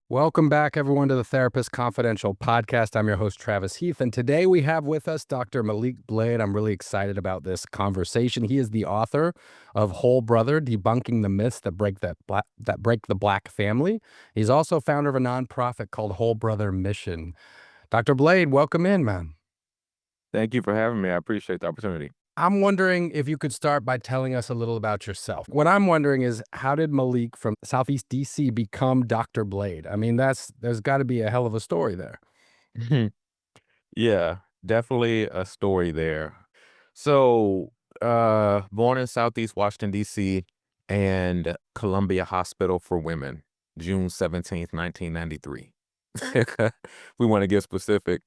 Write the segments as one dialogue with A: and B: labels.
A: Welcome back, everyone, to the Therapist Confidential podcast. I'm your host, Travis Heath, and today we have with us Dr. Maliek Blade. I'm really excited about this conversation. He is the author of Whole Brother: Debunking the Myths that Break the Black Family. He's also founder of a nonprofit called Whole Brother Mission. Dr. Blade, welcome in, man.
B: Thank you for having me. I appreciate the opportunity.
A: I'm wondering if you could start by telling us a little about yourself. What I'm wondering is, how did Maliek from Southeast DC become Dr. Blade? I mean, there's got to be a hell of a story there.
B: Yeah, definitely a story there. So, born in Southeast Washington, D.C., and Columbia Hospital for Women, June 17th, 1993. We want to get specific.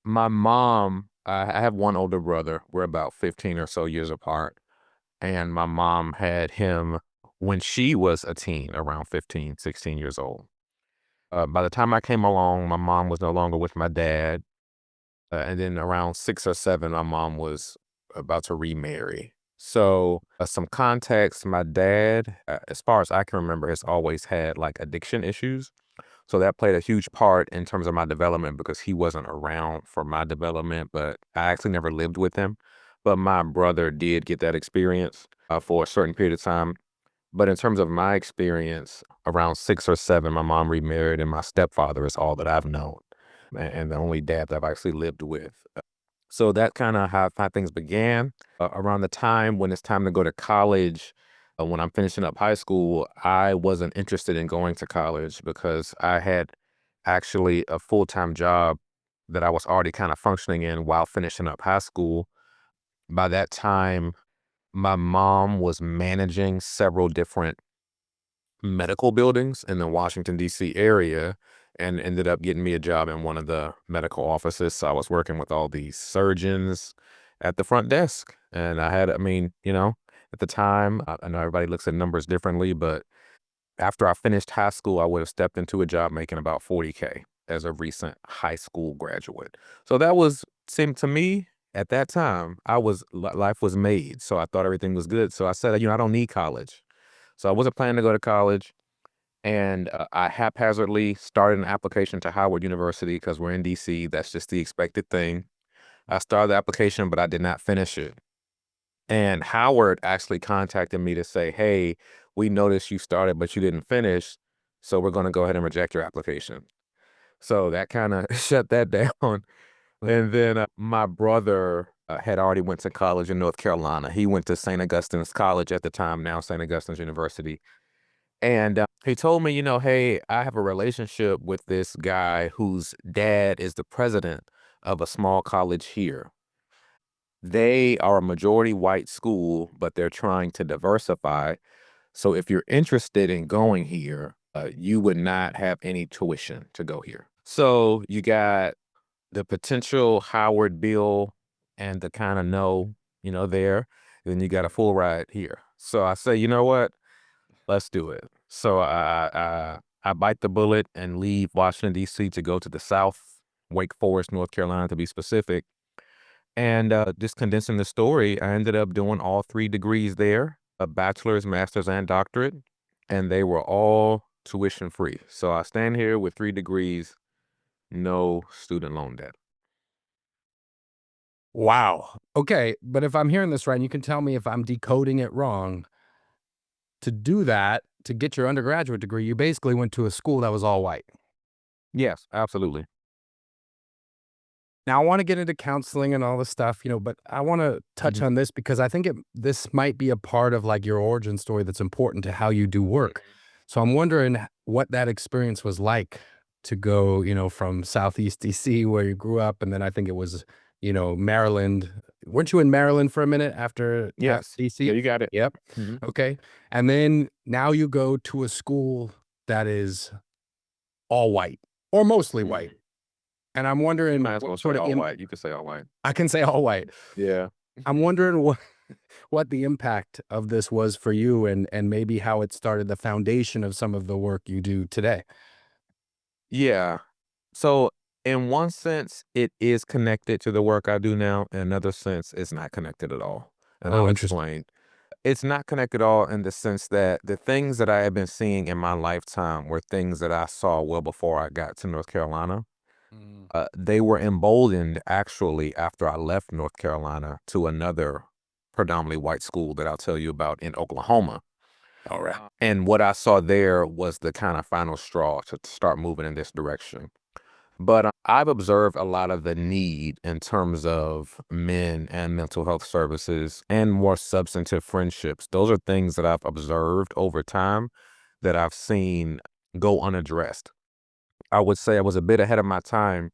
B: My mom, I have one older brother. We're about 15 or so years apart. And my mom had him when she was a teen, around 15, 16 years old. By the time I came along, my mom was no longer with my dad. And then around 6 or 7, my mom was about to remarry. So, some context, my dad, as far as I can remember, has always had like addiction issues. So that played a huge part in terms of my development because he wasn't around for my development, but I actually never lived with him. But my brother did get that experience for a certain period of time. But in terms of my experience, around 6 or 7, my mom remarried, and my stepfather is all that I've known, and the only dad that I've actually lived with. So that kind of how things began. Around the time when it's time to go to college, when I'm finishing up high school, I wasn't interested in going to college because I had actually a full-time job that I was already kind of functioning in while finishing up high school. By that time, my mom was managing several different medical buildings in the Washington, D.C. area and ended up getting me a job in one of the medical offices. So I was working with all these surgeons at the front desk. And at the time, I know everybody looks at numbers differently, but after I finished high school, I would have stepped into a job making about 40K as a recent high school graduate. So that seemed to me at that time, life was made. So I thought everything was good. So I said, I don't need college. So I wasn't planning to go to college, and I haphazardly started an application to Howard University because we're in DC. That's just the expected thing. I started the application, but I did not finish it. And Howard actually contacted me to say, "Hey, we noticed you started, but you didn't finish, so we're going to go ahead and reject your application." So that kind of shut that down. And then my brother had already went to college in North Carolina. He went to St. Augustine's College at the time, now St. Augustine's University. And he told me, hey, I have a relationship with this guy whose dad is the president of a small college here. They are a majority white school, but they're trying to diversify. So if you're interested in going here, you would not have any tuition to go here. So you got the potential Howard bill and the kind of no, there. Then you got a full ride here. So I say, you know what? Let's do it. So I bite the bullet and leave Washington, D.C. to go to the South, Wake Forest, North Carolina, to be specific. And just condensing the story, I ended up doing all 3 degrees there, a bachelor's, master's, and doctorate, and they were all tuition free. So I stand here with 3 degrees, no student loan debt.
A: Wow. Okay, but if I'm hearing this right, and you can tell me if I'm decoding it wrong, to do that, to get your undergraduate degree, you basically went to a school that was all white.
B: Yes, absolutely.
A: Now, I wanna get into counseling and all this stuff, but I wanna touch
B: Mhm.
A: on this because I think this might be a part of, like, your origin story that's important to how you do work. So I'm wondering what that experience was like to go, from Southeast DC where you grew up, and then I think it was, Maryland. Weren't you in Maryland for a minute after
B: Yes.
A: DC?
B: Yeah, you got it.
A: Yep.
B: Mhm.
A: Okay. And then now you go to a school that is all white or mostly white. And I'm
B: You
A: wondering
B: might as well
A: what
B: say
A: sort of
B: all white. You could say all white.
A: I can say all white.
B: Yeah.
A: I'm wondering what the impact of this was for you and maybe how it started the foundation of some of the work you do today.
B: Yeah. So in one sense, it is connected to the work I do now. In another sense, it's not connected at all. And I'll
A: Oh, interesting.
B: explain. It's not connected at all in the sense that the things that I had been seeing in my lifetime were things that I saw well before I got to North Carolina.
A: Mm.
B: They were emboldened actually after I left North Carolina to another predominantly white school that I'll tell you about in Oklahoma.
A: All right.
B: And what I saw there was the kind of final straw to start moving in this direction. But I've observed a lot of the need in terms of men and mental health services and more substantive friendships. Those are things that I've observed over time that I've seen go unaddressed. I would say I was a bit ahead of my time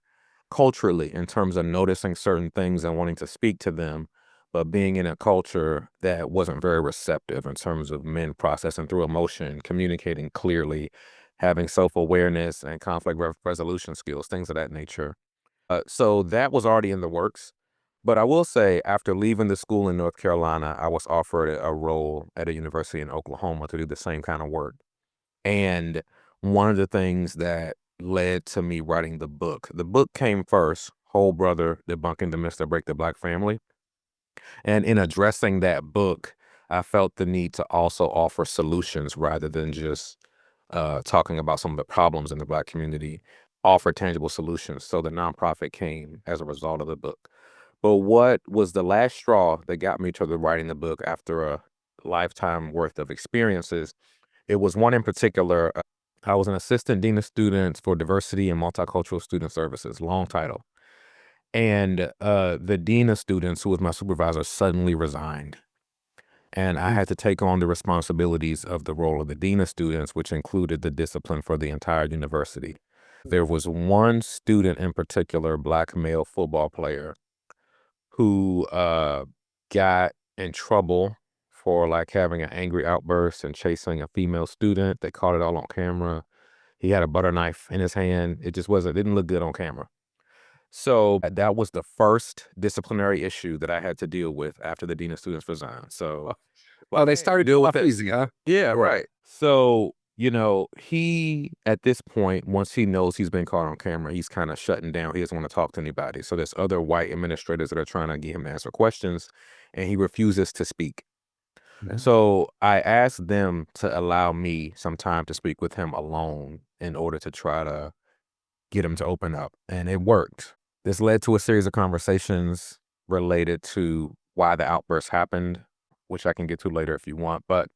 B: culturally in terms of noticing certain things and wanting to speak to them, but being in a culture that wasn't very receptive in terms of men processing through emotion, communicating clearly, having self-awareness and conflict resolution skills, things of that nature. So that was already in the works. But I will say, after leaving the school in North Carolina, I was offered a role at a university in Oklahoma to do the same kind of work. And one of the things that led to me writing the book came first, Whole Brother, Debunking the Myth That Break the Black Family. And in addressing that book, I felt the need to also offer solutions rather than just talking about some of the problems in the Black community, offer tangible solutions. So the nonprofit came as a result of the book. But what was the last straw that got me to the writing the book after a lifetime worth of experiences? It was one in particular. I was an assistant dean of students for diversity and multicultural student services, long title. And the dean of students, who was my supervisor, suddenly resigned. And I
A: Mm.
B: had to take on the responsibilities of the role of the dean of students, which included the discipline for the entire university. There was one student in particular, Black male football player, who got in trouble for like having an angry outburst and chasing a female student. They caught it all on camera. He had a butter knife in his hand. It just wasn't, didn't look good on camera. So that was the first disciplinary issue that I had to deal with after the dean of students resigned. So
A: Well, they started
B: deal with
A: off
B: it.
A: easy, huh?
B: Yeah,
A: Yeah.
B: right. So, he, at this point, once he knows he's been caught on camera, he's kind of shutting down. He doesn't want to talk to anybody. So there's other white administrators that are trying to get him to answer questions, and he refuses to speak.
A: Yeah.
B: So I asked them to allow me some time to speak with him alone in order to try to get him to open up, and it worked. This led to a series of conversations related to why the outburst happened, which I can get to later if you want, but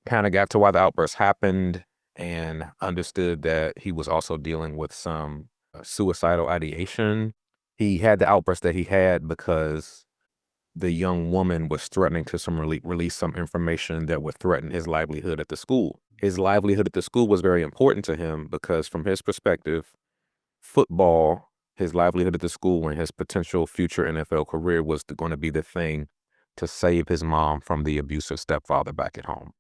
B: kind of got to why the outburst happened and understood that he was also dealing with some suicidal ideation. He had the outburst that he had because the young woman was threatening to release some information that would threaten his livelihood at the school. His livelihood at the school was very important to him because, from his perspective, football, his livelihood at the school, and his potential future NFL career was going to be the thing to save his mom from the abusive stepfather back at home.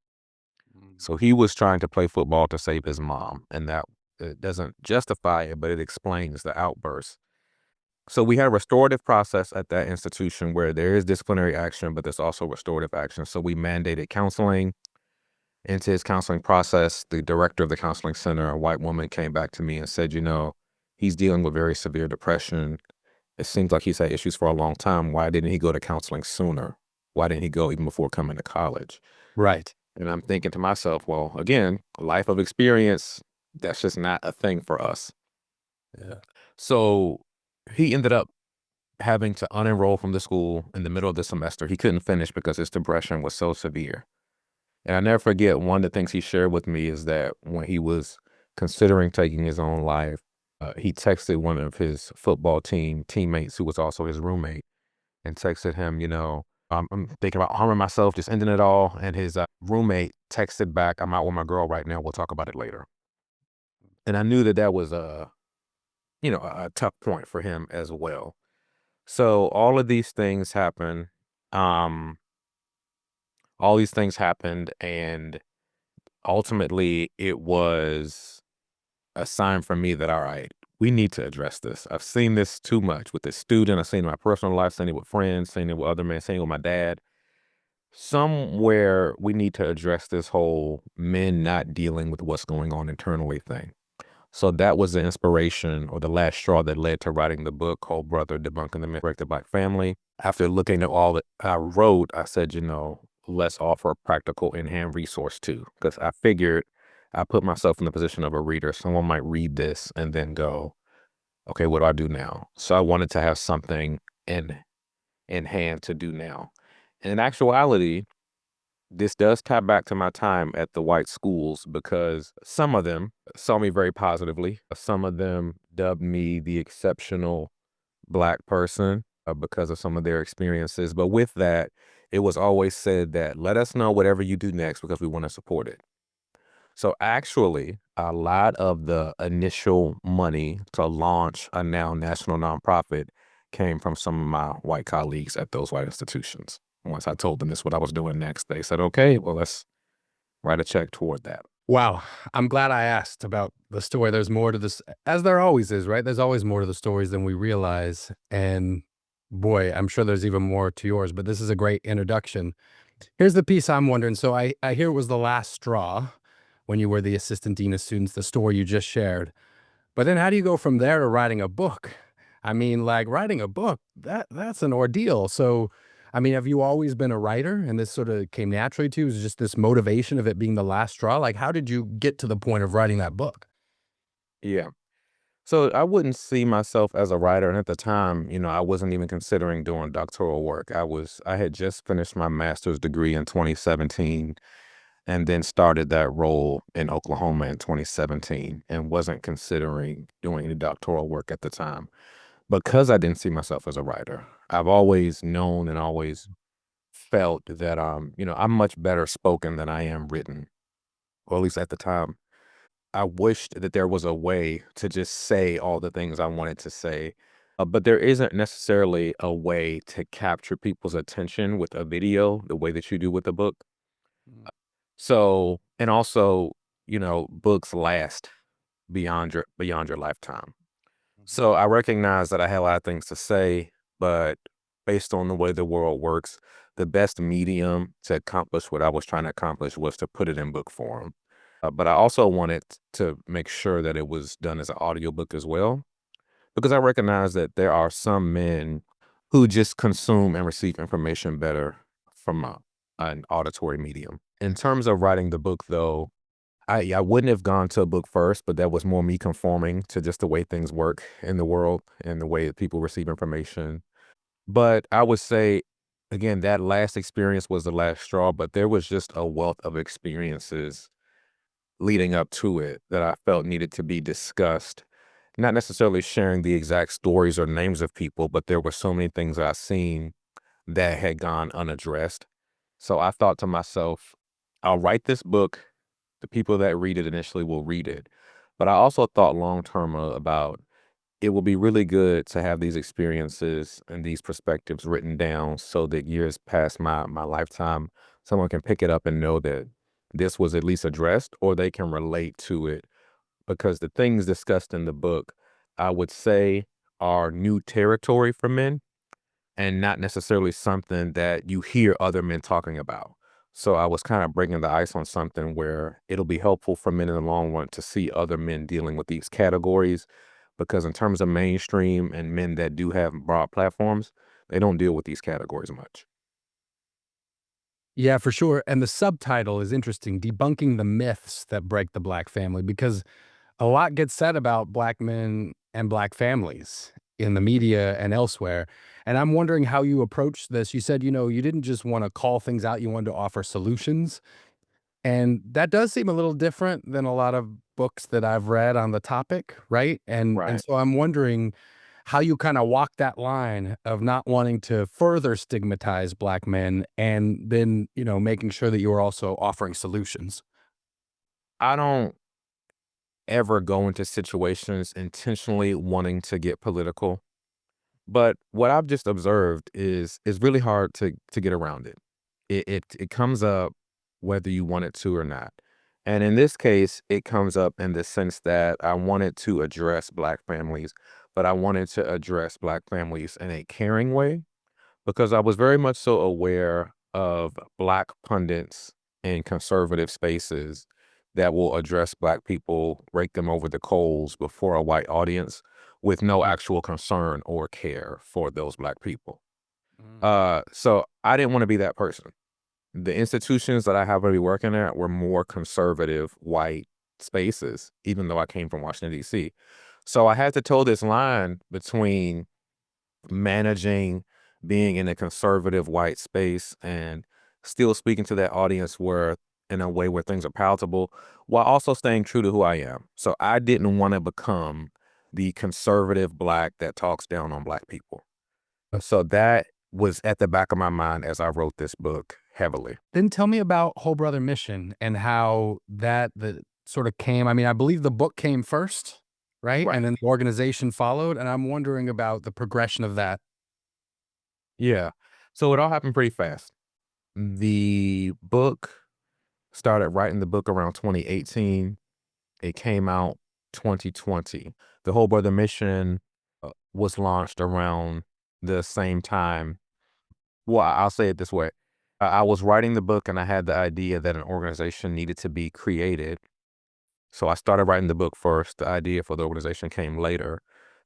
A: Mm.
B: So he was trying to play football to save his mom, and that it doesn't justify it, but it explains the outburst. So we had a restorative process at that institution where there is disciplinary action, but there's also restorative action. So we mandated counseling. Into his counseling process, the director of the counseling center, a white woman, came back to me and said, he's dealing with very severe depression. It seems like he's had issues for a long time. Why didn't he go to counseling sooner? Why didn't he go even before coming to college?
A: Right.
B: And I'm thinking to myself, well, again, a life of experience, that's just not a thing for us.
A: Yeah.
B: So he ended up having to unenroll from the school in the middle of the semester. He couldn't finish because his depression was so severe. And I never forget, one of the things he shared with me is that when he was considering taking his own life, he texted one of his football team teammates, who was also his roommate, and texted him, I'm thinking about harming myself, just ending it all. And his roommate texted back, "I'm out with my girl right now. We'll talk about it later." And I knew that that was a tough point for him as well. So all of these things happen. Um, all these things happened, and ultimately it was a sign for me that, all right, we need to address this. I've seen this too much with this student. I've seen it in my personal life, seen it with friends, seen it with other men, seen it with my dad. Somewhere we need to address this whole men not dealing with what's going on internally thing. So that was the inspiration or the last straw that led to writing the book called Brother, Debunking the Myth That Break the Black Family. After looking at all that I wrote, I said, let's offer a practical in-hand resource too. Because I figured I put myself in the position of a reader. Someone might read this and then go, okay, what do I do now? So I wanted to have something in in hand to do now. And in actuality, this does tie back to my time at the white schools because some of them saw me very positively. Some of them dubbed me the exceptional Black person because of some of their experiences. But with that, it was always said that let us know whatever you do next because we want to support it. So actually, a lot of the initial money to launch a now national nonprofit came from some of my white colleagues at those white institutions. Once I told them this what I was doing next, they said, "Okay, well, let's write a check toward that."
A: Wow. I'm glad I asked about the story. There's more to this, as there always is, right? There's always more to the stories than we realize. And boy, I'm sure there's even more to yours, but this is a great introduction. Here's the piece I'm wondering. So I hear it was the last straw when you were the assistant dean of students, the story you just shared. But then how do you go from there to writing a book? I mean, like writing a book, that's an ordeal. So, I mean, have you always been a writer and this sort of came naturally to you? Is it just this motivation of it being the last straw? Like, how did you get to the point of writing that book?
B: Yeah. So I wouldn't see myself as a writer, and at the time, I wasn't even considering doing doctoral work. I had just finished my master's degree in 2017 and then started that role in Oklahoma in 2017 and wasn't considering doing any doctoral work at the time because I didn't see myself as a writer. I've always known and always felt that I'm much better spoken than I am written, or at least at the time. I wished that there was a way to just say all the things I wanted to say, but there isn't necessarily a way to capture people's attention with a video the way that you do with a book.
A: Mm,
B: So, and also, books last beyond your lifetime.
A: mhm.
B: So I recognize that I had a lot of things to say, but based on the way the world works, the best medium to accomplish what I was trying to accomplish was to put it in book form. But I also wanted to make sure that it was done as an audiobook as well, because I recognize that there are some men who just consume and receive information better from an auditory medium. In terms of writing the book, though, I wouldn't have gone to a book first, but that was more me conforming to just the way things work in the world and the way that people receive information. But I would say, again, that last experience was the last straw, but there was just a wealth of experiences leading up to it that I felt needed to be discussed. Not necessarily sharing the exact stories or names of people, but there were so many things I've seen that had gone unaddressed. So I thought to myself, I'll write this book. The people that read it initially will read it. But I also thought long term about it will be really good to have these experiences and these perspectives written down so that years past my lifetime, someone can pick it up and know that this was at least addressed or they can relate to it. Because the things discussed in the book, I would say, are new territory for men and not necessarily something that you hear other men talking about. So I was kind of breaking the ice on something where it'll be helpful for men in the long run to see other men dealing with these categories. Because in terms of mainstream and men that do have broad platforms, they don't deal with these categories much.
A: Yeah, for sure. And the subtitle is interesting, debunking the myths that break the Black family, because a lot gets said about Black men and Black families in the media and elsewhere. And I'm wondering how you approach this. You said, you didn't just want to call things out, you wanted to offer solutions. And that does seem a little different than a lot of books that I've read on the topic, right? And
B: Right.
A: so I'm wondering how you kind of walk that line of not wanting to further stigmatize Black men and then, making sure that you are also offering solutions.
B: I don't ever go into situations intentionally wanting to get political. But what I've just observed is really hard to get around it. It comes up whether you want it to or not. And in this case, it comes up in the sense that I wanted to address Black families, but I wanted to address Black families in a caring way because I was very much so aware of Black pundits in conservative spaces that will address Black people, rake them over the coals before a white audience with no
A: Mm,
B: actual concern or care for those Black people.
A: mm.
B: So I didn't want to be that person. The institutions that I happened to be working at were more conservative white spaces, even though I came from Washington, D.C. So I had to toe this line between managing being in a conservative white space and still speaking to that audience where in a way where things are palatable while also staying true to who I am. So I didn't want to become the conservative black that talks down on black people. So that was at the back of my mind as I wrote this book heavily.
A: Then tell me about Whole Brother Mission and how the sort of came. I mean, I believe the book came first, right?
B: Right.
A: And then the organization followed. And I'm wondering about the progression of that.
B: Yeah. So it all happened pretty fast. The book started writing the book around 2018. It came out 2020. The Whole Brother Mission was launched around the same time. Well, I'll say it this way. I was writing the book and I had the idea that an organization needed to be created. So I started writing the book first. The idea for the organization came later.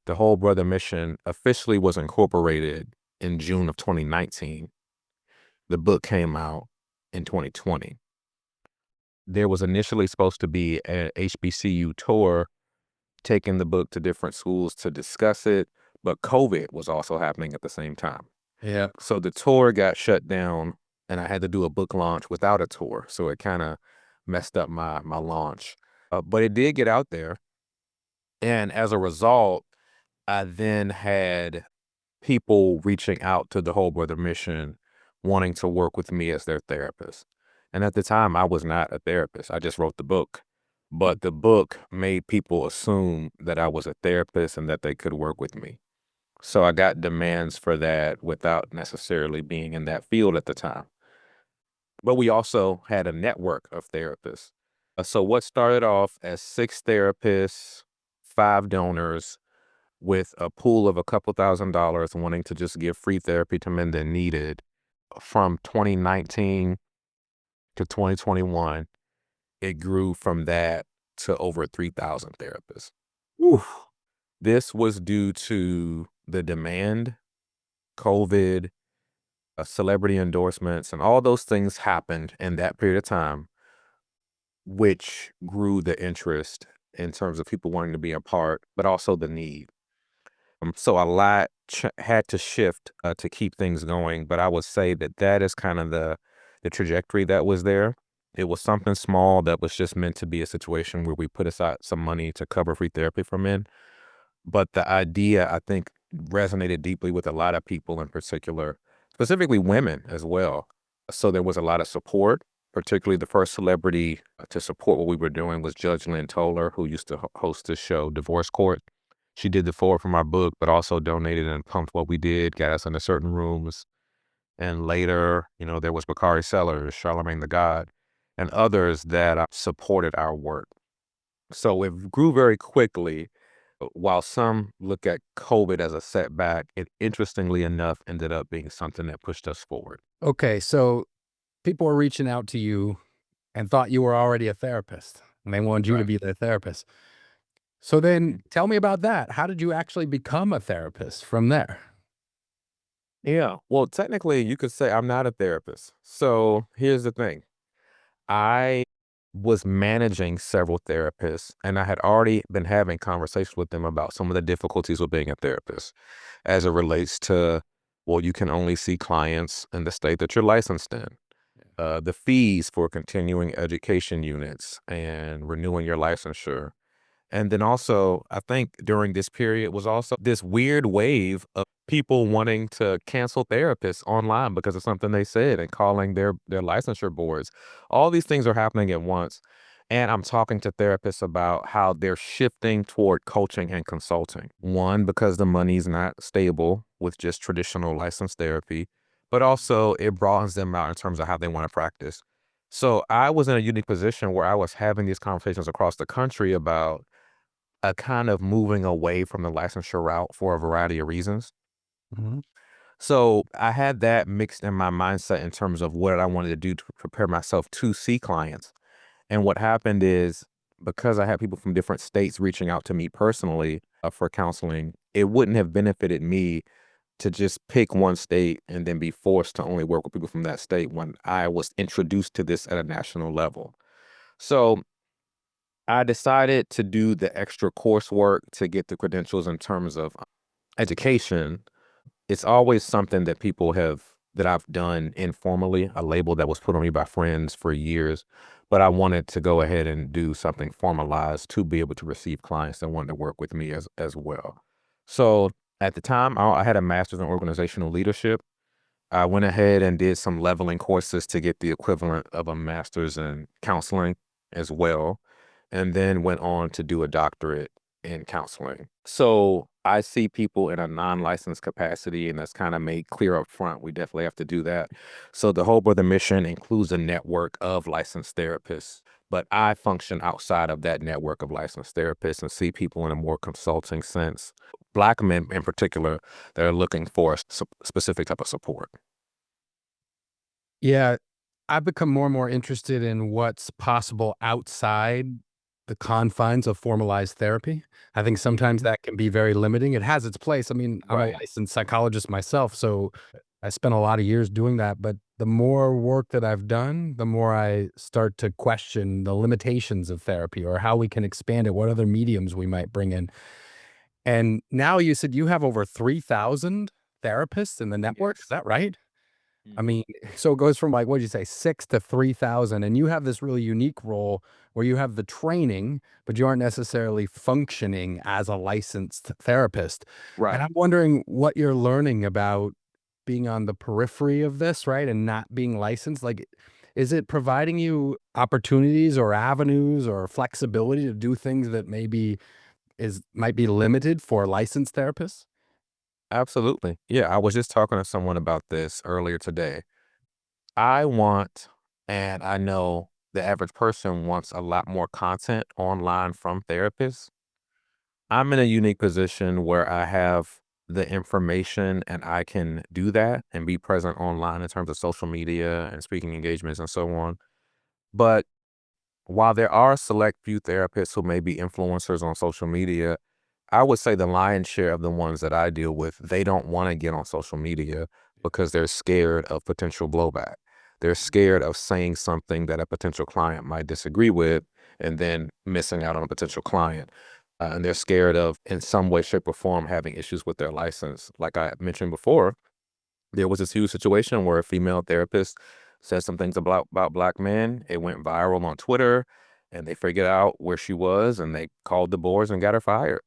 B: The Whole Brother Mission officially was incorporated in June of 2019. The book came out in 2020. There was initially supposed to be an HBCU tour taking the book to different schools to discuss it, but COVID was also happening at the same time.
A: Yeah.
B: So the tour got shut down and I had to do a book launch without a tour. So it kind of messed up my launch. But it did get out there. And as a result, I then had people reaching out to the Whole Brother Mission wanting to work with me as their therapist. And at the time, I was not a therapist. I just wrote the book. But the book made people assume that I was a therapist and that they could work with me. So I got demands for that without necessarily being in that field at the time. But we also had a network of therapists. So what started off as 6 therapists, 5 donors, with a pool of a couple $1,000s wanting to just give free therapy to men that needed. From 2019 to 2021, it grew from that to over 3,000 therapists.
A: Oof.
B: This was due to the demand, COVID, celebrity endorsements, and all those things happened in that period of time, which grew the interest in terms of people wanting to be a part, but also the need. So a lot had to shift to keep things going, but I would say that that is kind of the trajectory that was there. It was something small that was just meant to be a situation where we put aside some money to cover free therapy for men. But the idea, I think, resonated deeply with a lot of people in particular, specifically women as well. So there was a lot of support, particularly the first celebrity to support what we were doing was Judge Lynn Toler, who used to host the show Divorce Court. She did the forward for my book, but also donated and pumped what we did, got us into certain rooms. And later, there was Bakari Sellers, Charlemagne the God, and others that supported our work. So it grew very quickly. While some look at COVID as a setback, it interestingly enough ended up being something that pushed us forward.
A: Okay. So people were reaching out to you and thought you were already a therapist and they wanted you to
B: Right.
A: be their therapist. So then tell me about that. How did you actually become a therapist from there?
B: Yeah. Well, technically, you could say I'm not a therapist. So here's the thing. I was managing several therapists, and I had already been having conversations with them about some of the difficulties with being a therapist as it relates to, well, you can only see clients in the state that you're licensed in. The fees for continuing education units and renewing your licensure. And then also, I think during this period was also this weird wave of people wanting to cancel therapists online because of something they said and calling their licensure boards. All these things are happening at once. And I'm talking to therapists about how they're shifting toward coaching and consulting. One, because the money's not stable with just traditional licensed therapy, but also it broadens them out in terms of how they want to practice. So I was in a unique position where I was having these conversations across the country about a kind of moving away from the licensure route for a variety of reasons.
A: Mhm.
B: So I had that mixed in my mindset in terms of what I wanted to do to prepare myself to see clients. And what happened is because I had people from different states reaching out to me personally for counseling, it wouldn't have benefited me to just pick one state and then be forced to only work with people from that state when I was introduced to this at a national level. So I decided to do the extra coursework to get the credentials in terms of education. It's always something that that I've done informally, a label that was put on me by friends for years, but I wanted to go ahead and do something formalized to be able to receive clients that wanted to work with me as well. So at the time, I had a master's in organizational leadership. I went ahead and did some leveling courses to get the equivalent of a master's in counseling as well, and then went on to do a doctorate in counseling. So I see people in a non-licensed capacity, and that's kind of made clear up front. We definitely have to do that. So the Whole Brother mission includes a network of licensed therapists, but I function outside of that network of licensed therapists and see people in a more consulting sense. Black men in particular that are looking for a specific type of support.
A: Yeah, I've become more and more interested in what's possible outside the confines of formalized therapy. I think sometimes
B: Mhm.
A: that can be very limiting. It has its place. I mean, I'm a
B: Right.
A: licensed psychologist myself, so I spent a lot of years doing that. But the more work that I've done, the more I start to question the limitations of therapy or how we can expand it, what other mediums we might bring in. And now you said you have over 3,000 therapists in the network. Is
B: Yes.
A: that right? I
B: Mhm.
A: mean, so it goes from like, what'd you say, 6 to 3,000, and you have this really unique role where you have the training, but you aren't necessarily functioning as a licensed therapist. And
B: Right.
A: I'm wondering what you're learning about being on the periphery of this, right? And not being licensed. Like, is it providing you opportunities or avenues or flexibility to do things that maybe might be limited for licensed therapists?
B: Absolutely. Yeah, I was just talking to someone about this earlier today. I want, and I know the average person wants a lot more content online from therapists. I'm in a unique position where I have the information and I can do that and be present online in terms of social media and speaking engagements and so on. But while there are a select few therapists who may be influencers on social media, I would say the lion's share of the ones that I deal with, they don't want to get on social media because they're scared of potential blowback. They're scared of saying something that a potential client might disagree with and then missing out on a potential client. And they're scared of, in some way, shape, or form, having issues with their license. Like I mentioned before, there was this huge situation where a female therapist said some things about black men. It went viral on Twitter, and they figured out where she was, and they called the boards and got her fired.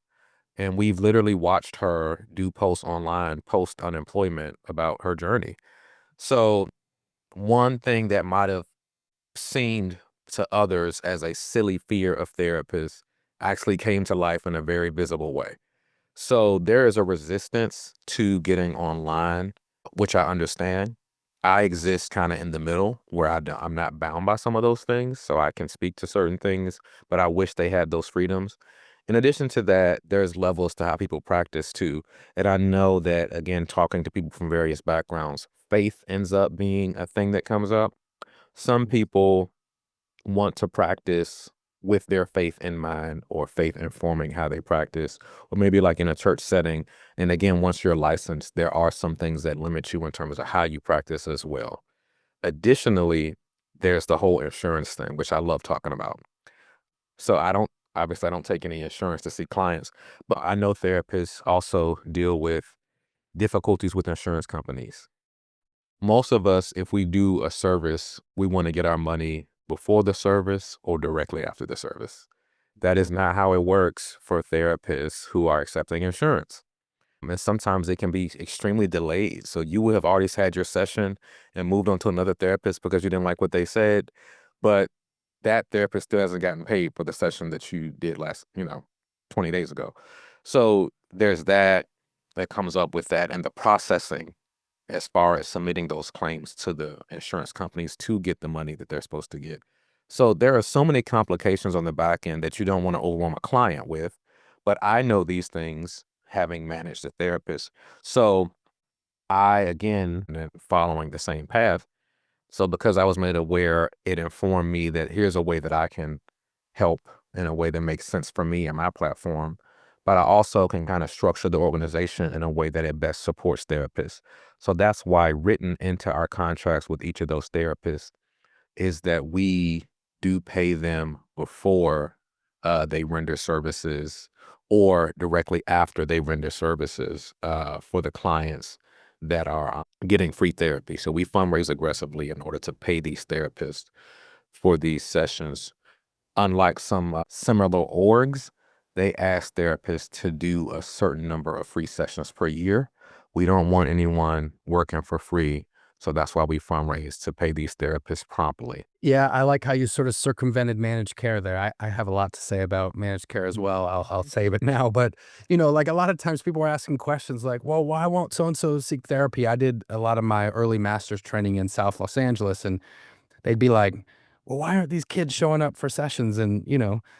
B: And we've literally watched her do posts online, post unemployment about her journey. So one thing that might have seemed to others as a silly fear of therapists actually came to life in a very visible way. So there is a resistance to getting online, which I understand. I exist kind of in the middle where I'm not bound by some of those things, so I can speak to certain things, but I wish they had those freedoms. In addition to that, there's levels to how people practice too. And I know that, again, talking to people from various backgrounds, faith ends up being a thing that comes up. Some people want to practice with their faith in mind or faith informing how they practice, or maybe like in a church setting. And again, once you're licensed, there are some things that limit you in terms of how you practice as well. Additionally, there's the whole insurance thing, which I love talking about. So obviously, I don't take any insurance to see clients, but I know therapists also deal with difficulties with insurance companies. Most of us, if we do a service, we want to get our money before the service or directly after the service. That is not how it works for therapists who are accepting insurance. And sometimes it can be extremely delayed. So you would have already had your session and moved on to another therapist because you didn't like what they said, but that therapist still hasn't gotten paid for the session that you did last, 20 days ago. So there's that comes up with that and the processing as far as submitting those claims to the insurance companies to get the money that they're supposed to get. So there are so many complications on the back end that you don't want to overwhelm a client with. But I know these things having managed a therapist. So I, again, following the same path. So because I was made aware, it informed me that here's a way that I can help in a way that makes sense for me and my platform. but I also can kind of structure the organization in a way that it best supports therapists. So that's why written into our contracts with each of those therapists is that we do pay them before they render services or directly after they render services for the clients that are getting free therapy. So we fundraise aggressively in order to pay these therapists for these sessions. Unlike some similar orgs, they ask therapists to do a certain number of free sessions per year. We don't want anyone working for free. So that's why we fundraise to pay these therapists promptly.
A: Yeah, I like how you sort of circumvented managed care there. I have a lot to say about managed care as well. I'll save it now. But, like a lot of times people are asking questions like, well, why won't so and so seek therapy? I did a lot of my early master's training in South Los Angeles, and they'd be like, well, why aren't these kids showing up for sessions? And,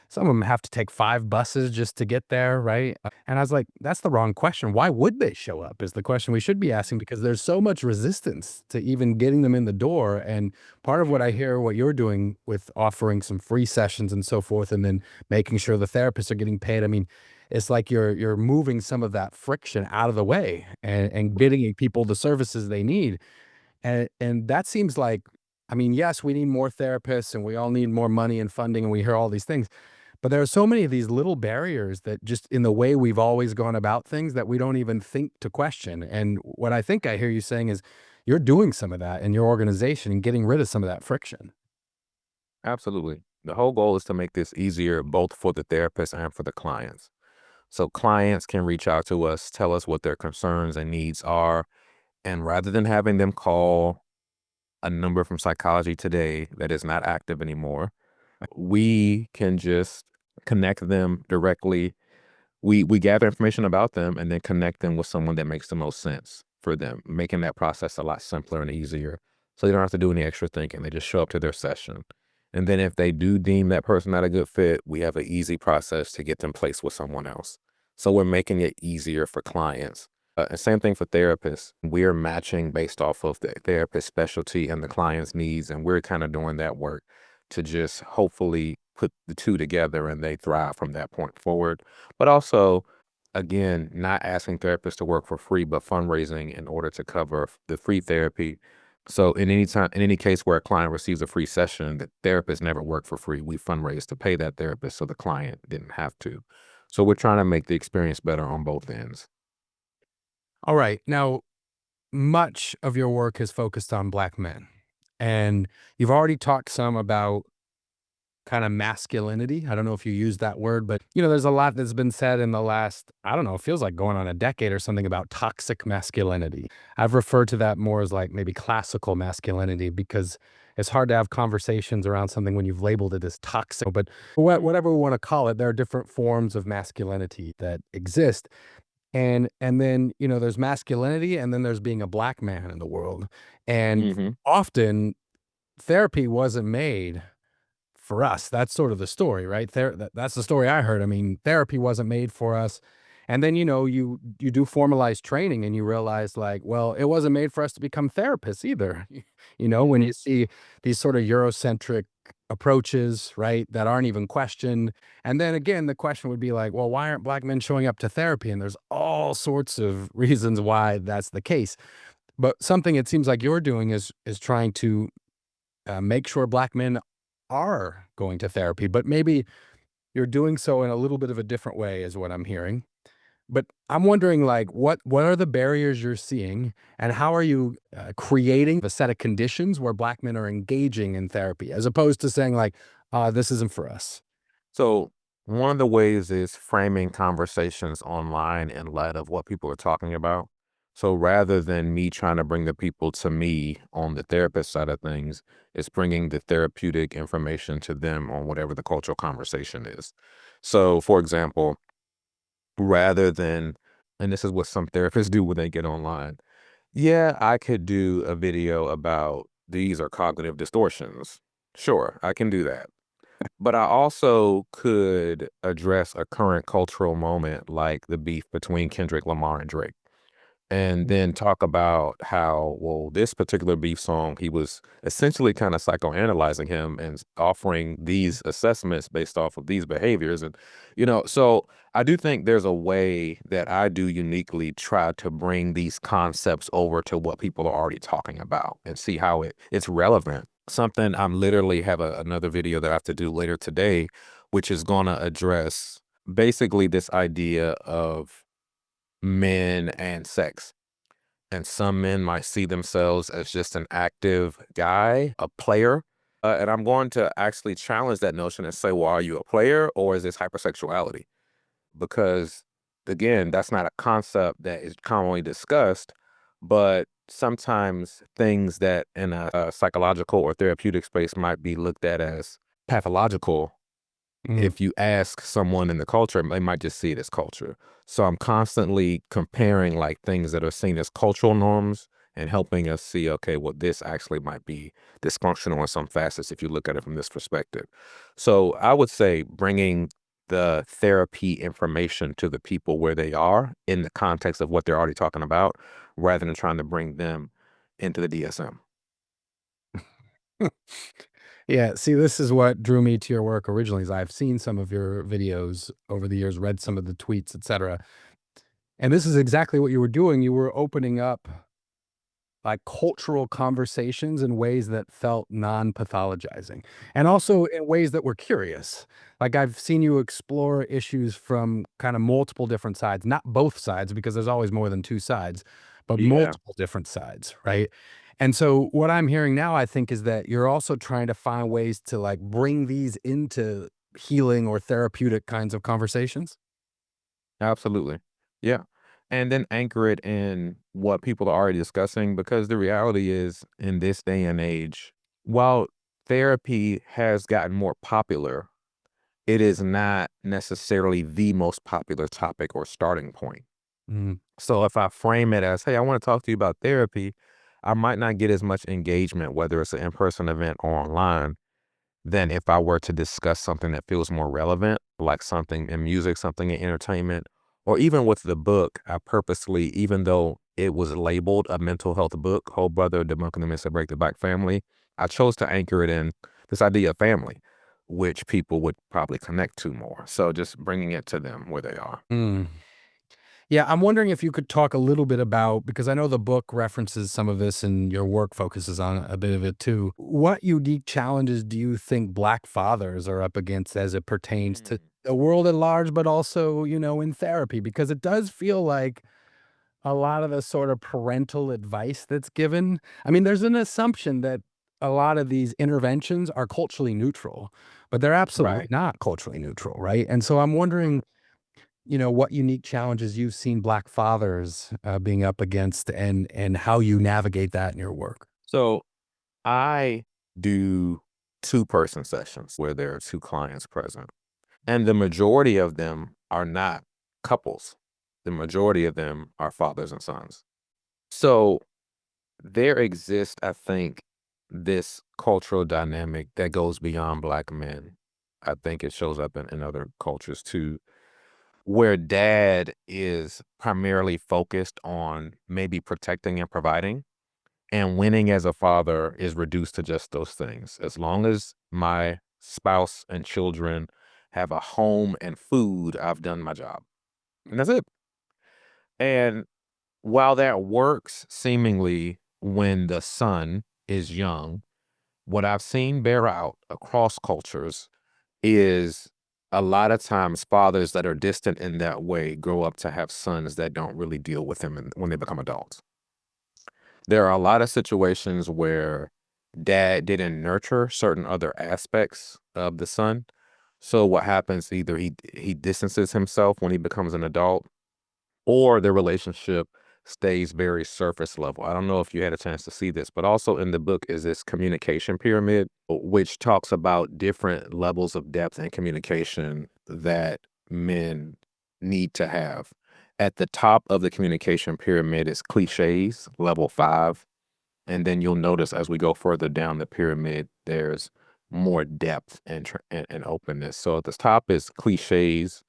A: some of them have to take 5 buses just to get there, right? And I was like, that's the wrong question. Why would they show up is the question we should be asking, because there's so much resistance to even getting them in the door. And part of what I hear what you're doing with offering some free sessions and so forth, and then making sure the therapists are getting paid. I mean, it's like you're moving some of that friction out of the way and getting people the services they need. And that seems like, I mean, yes, we need more therapists and we all need more money and funding and we hear all these things, but there are so many of these little barriers that just in the way we've always gone about things that we don't even think to question. And what I think I hear you saying is you're doing some of that in your organization and getting rid of some of that friction.
B: Absolutely. The whole goal is to make this easier both for the therapist and for the clients. So clients can reach out to us, tell us what their concerns and needs are. And rather than having them call a number from Psychology Today that is not active anymore, we can just connect them directly. We gather information about them and then connect them with someone that makes the most sense for them, making that process a lot simpler and easier. So they don't have to do any extra thinking. They just show up to their session. And then if they do deem that person not a good fit, we have an easy process to get them placed with someone else. So we're making it easier for clients. And same thing for therapists. We're matching based off of the therapist specialty and the client's needs. And we're kind of doing that work to just hopefully put the two together and they thrive from that point forward. But also, again, not asking therapists to work for free, but fundraising in order to cover the free therapy. So in any case where a client receives a free session, the therapist never worked for free. We fundraise to pay that therapist so the client didn't have to. So we're trying to make the experience better on both ends.
A: All right. Now, much of your work is focused on Black men. And you've already talked some about kind of masculinity. I don't know if you use that word, but there's a lot that's been said in the last, I don't know, it feels like going on a decade or something about toxic masculinity. I've referred to that more as like maybe classical masculinity because it's hard to have conversations around something when you've labeled it as toxic. But whatever we want to call it, there are different forms of masculinity that exist. And then, there's masculinity and then there's being a Black man in the world. And
B: Hmm.
A: often therapy wasn't made for us. That's sort of the story, right? That's the story I heard. I mean, therapy wasn't made for us. And then, you do formalized training and you realize like, well, it wasn't made for us to become therapists either. When
B: Hmm.
A: you see these sort of Eurocentric approaches, right, that aren't even questioned. And then again, the question would be like, well, why aren't Black men showing up to therapy? And there's all sorts of reasons why that's the case. But something it seems like you're doing is trying to make sure Black men are going to therapy, but maybe you're doing so in a little bit of a different way, is what I'm hearing. But I'm wondering, like, what are the barriers you're seeing, and how are you creating a set of conditions where Black men are engaging in therapy, as opposed to saying like, "This isn't for us."
B: So one of the ways is framing conversations online in light of what people are talking about. So rather than me trying to bring the people to me on the therapist side of things, it's bringing the therapeutic information to them on whatever the cultural conversation is. So, for example, rather than, and this is what some therapists do when they get online. Yeah, I could do a video about these are cognitive distortions. Sure, I can do that. But I also could address a current cultural moment like the beef between Kendrick Lamar and Drake. and then talk about how, well, this particular beef song, he was essentially kind of psychoanalyzing him and offering these assessments based off of these behaviors. And, so I do think there's a way that I do uniquely try to bring these concepts over to what people are already talking about and see how it's relevant. Something I'm literally have another video that I have to do later today, which is going to address basically this idea of men and sex. And some men might see themselves as just an active guy, a player. And I'm going to actually challenge that notion and say, well, are you a player or is this hypersexuality? Because again, that's not a concept that is commonly discussed, but sometimes things that in a psychological or therapeutic space might be looked at as pathological,
A: Mm.
B: if you ask someone in the culture, they might just see it as culture. So I'm constantly comparing like things that are seen as cultural norms and helping us see, okay, well, this actually might be dysfunctional in some facets if you look at it from this perspective. So I would say bringing the therapy information to the people where they are in the context of what they're already talking about, rather than trying to bring them into the DSM.
A: Yeah, see, this is what drew me to your work originally, is I've seen some of your videos over the years, read some of the tweets, etc. And this is exactly what you were doing. You were opening up like cultural conversations in ways that felt non-pathologizing, and also in ways that were curious. Like I've seen you explore issues from kind of multiple different sides, not both sides, because there's always more than two sides, but
B: Yeah,
A: multiple different sides, right? And so what I'm hearing now, I think, is that you're also trying to find ways to like bring these into healing or therapeutic kinds of conversations.
B: absolutely. Yeah. And then anchor it in what people are already discussing, because the reality is, in this day and age, while therapy has gotten more popular, it is not necessarily the most popular topic or starting point.
A: Mm,
B: So if I frame it as, hey, I want to talk to you about therapy, I might not get as much engagement, whether it's an in person event or online, than if I were to discuss something that feels more relevant, like something in music, something in entertainment, or even with the book. I purposely, even though it was labeled a mental health book, Whole Brother, Debunking the Myths That Break the Black Family, I chose to anchor it in this idea of family, which people would probably connect to more. So just bringing it to them where they are.
A: mm. Yeah, I'm wondering if you could talk a little bit about, because I know the book references some of this and your work focuses on a bit of it too. What unique challenges do you think Black fathers are up against as it pertains to
B: Mm.
A: the world at large, but also, in therapy? Because it does feel like a lot of the sort of parental advice that's given. I mean, there's an assumption that a lot of these interventions are culturally neutral, but they're absolutely
B: Right.
A: not culturally neutral, right? And so I'm wondering, what unique challenges you've seen Black fathers, being up against, and how you navigate that in your work.
B: So I do two-person sessions where there are two clients present. And the majority of them are not couples. The majority of them are fathers and sons. So there exists, I think, this cultural dynamic that goes beyond Black men. I think it shows up in other cultures too, where dad is primarily focused on maybe protecting and providing, and winning as a father is reduced to just those things. As long as my spouse and children have a home and food, I've done my job. And that's it. And while that works seemingly when the son is young, what I've seen bear out across cultures is a lot of times fathers that are distant in that way grow up to have sons that don't really deal with them when they become adults. There are a lot of situations where dad didn't nurture certain other aspects of the son. So what happens, either he distances himself when he becomes an adult, or the relationship stays very surface level. I don't know if you had a chance to see this, but also in the book is this communication pyramid, which talks about different levels of depth and communication that men need to have. At the top of the communication pyramid is cliches, level 5. And then you'll notice as we go further down the pyramid, there's more depth and openness. So at the top is cliches,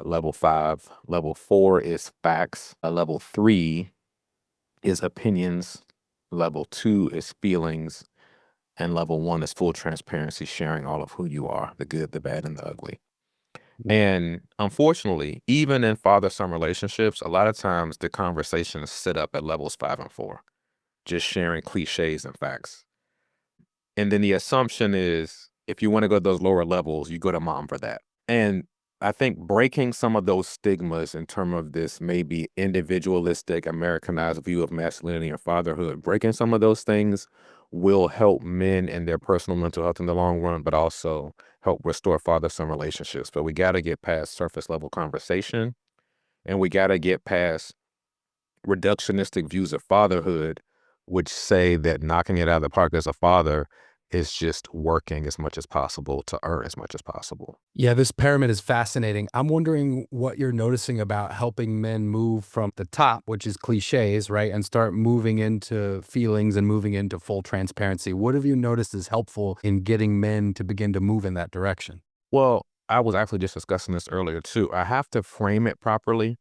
B: level 5. Level 4 is facts. Level 3 is opinions, level 2 is feelings, and level 1 is full transparency, sharing all of who you are, the good, the bad, and the ugly. And unfortunately, even in father-son relationships, a lot of times the conversations sit up at levels 5 and 4, just sharing cliches and facts. And then the assumption is if you wanna go to those lower levels, you go to mom for that. And I think breaking some of those stigmas in terms of this maybe individualistic, Americanized view of masculinity and fatherhood, breaking some of those things will help men and their personal mental health in the long run, but also help restore father-son relationships. But we gotta get past surface level conversation, and we gotta get past reductionistic views of fatherhood, which say that knocking it out of the park as a father is just working as much as possible to earn as much as possible.
A: Yeah, this pyramid is fascinating. I'm wondering what you're noticing about helping men move from the top, which is cliches, right? And start moving into feelings and moving into full transparency. What have you noticed is helpful in getting men to begin to move in that direction?
B: Well, I was actually just discussing this earlier too. I have to frame it properly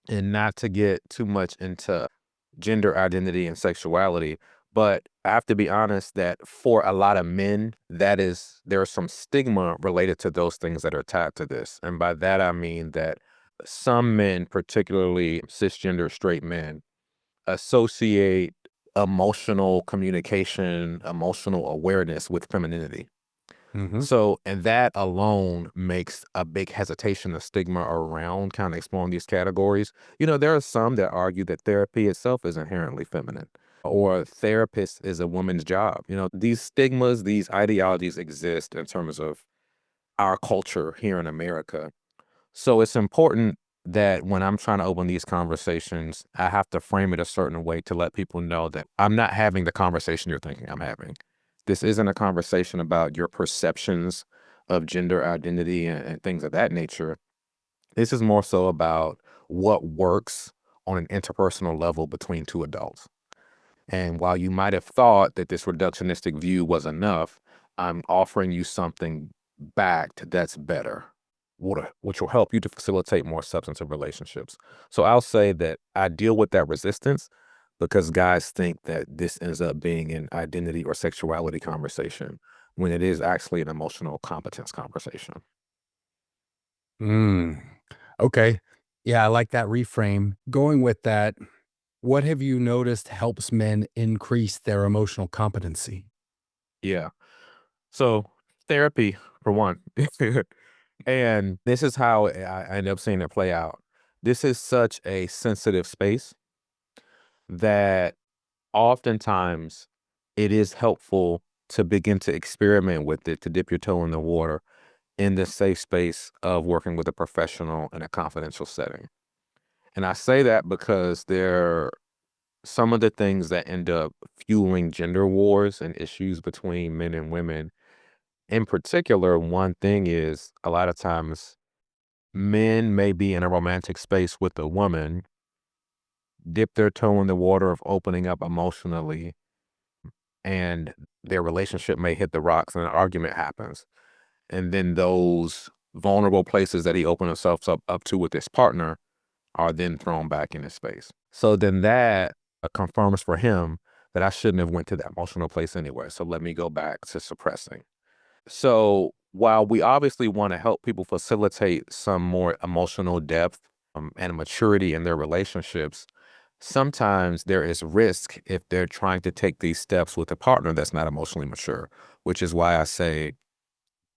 B: and not to get too much into gender identity and sexuality. But I have to be honest that for a lot of men, there's some stigma related to those things that are tied to this. And by that, I mean that some men, particularly cisgender straight men, associate emotional communication, emotional awareness with femininity.
A: Hmm.
B: So, and that alone makes a big hesitation, a stigma around kind of exploring these categories. There are some that argue that therapy itself is inherently feminine or therapist is a woman's job. These stigmas, these ideologies exist in terms of our culture here in America. So it's important that when I'm trying to open these conversations, I have to frame it a certain way to let people know that I'm not having the conversation you're thinking I'm having. This isn't a conversation about your perceptions of gender identity and things of that nature. This is more so about what works on an interpersonal level between two adults. And while you might have thought that this reductionistic view was enough, I'm offering you something backed that's better, which will help you to facilitate more substantive relationships. So I'll say that I deal with that resistance because guys think that this ends up being an identity or sexuality conversation when it is actually an emotional competence conversation.
A: Mm. Okay. Yeah, I like that reframe. Going with that, what have you noticed helps men increase their emotional competency?
B: Yeah. So therapy, for one. And this is how I end up seeing it play out. This is such a sensitive space that oftentimes it is helpful to begin to experiment with it, to dip your toe in the water in the safe space of working with a professional in a confidential setting. And I say that because some of the things that end up fueling gender wars and issues between men and women. In particular, one thing is a lot of times men may be in a romantic space with a woman, dip their toe in the water of opening up emotionally, and their relationship may hit the rocks and an argument happens. And then those vulnerable places that he opened himself up to with his partner are then thrown back in his space. So then that confirms for him that I shouldn't have went to that emotional place anyway. So let me go back to suppressing. So while we obviously want to help people facilitate some more emotional depth and maturity in their relationships, sometimes there is risk if they're trying to take these steps with a partner that's not emotionally mature, which is why I say